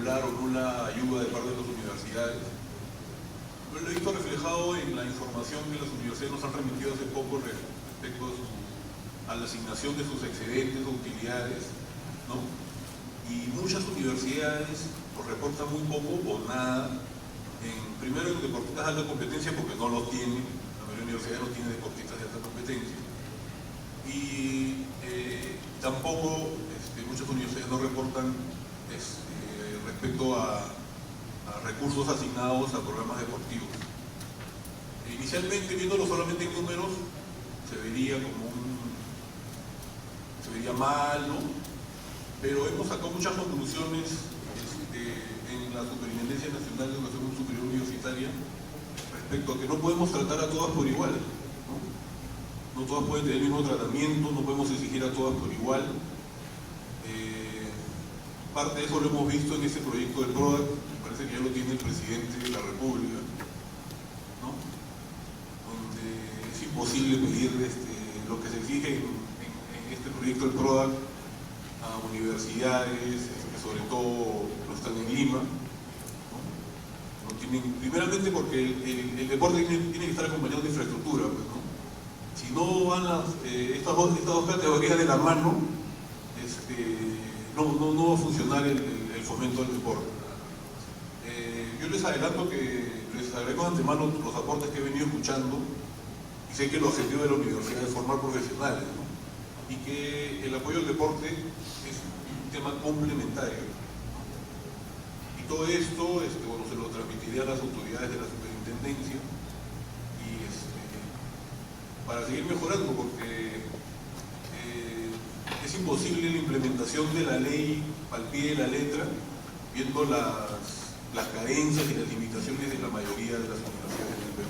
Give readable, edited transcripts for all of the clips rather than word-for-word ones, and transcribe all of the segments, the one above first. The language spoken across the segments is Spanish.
regular o nula ayuda de parte de las universidades. Lo he visto reflejado en la información que las universidades nos han remitido hace poco respecto a la asignación de sus excedentes o utilidades, ¿no? Y muchas universidades los reportan muy poco o nada, primero en deportistas de alta competencia, porque no los tienen, la mayoría de universidades no tiene deportistas de alta competencia, y tampoco muchas universidades no reportan respecto a recursos asignados a programas deportivos. Inicialmente, viéndolo solamente en números, se vería mal, ¿no? Pero hemos sacado muchas conclusiones en la Superintendencia Nacional de Educación Superior Universitaria respecto a que no podemos tratar a todas por igual, ¿no? No todas pueden tener el mismo tratamiento, no podemos exigir a todas por igual. Parte de eso lo hemos visto en ese proyecto del PRODAC, me parece que ya lo tiene el presidente de la República, ¿no? Donde es imposible pedir lo que se exige en este proyecto del PRODAC a universidades, sobre todo no están en Lima, ¿no? No tienen, primeramente porque el deporte tiene que estar acompañado de infraestructura, pues, ¿no? Si no van estas dos categorías de la mano, no va a funcionar el fomento del deporte. Yo les adelanto que les agradezco de antemano los aportes que he venido escuchando, y sé que el objetivo de la universidad es formar profesionales, ¿no? Y que el apoyo al deporte es un tema complementario, ¿no? Y todo esto bueno, se lo transmitiré a las autoridades de la superintendencia y para seguir mejorando, porque es imposible la implementación de la ley al pie de la letra, viendo las carencias y las limitaciones de la mayoría de las universidades del Perú.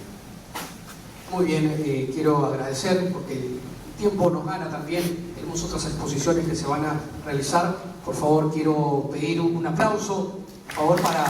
Muy bien, quiero agradecer porque el tiempo nos gana también, tenemos otras exposiciones que se van a realizar. Por favor, quiero pedir un aplauso, por favor, para...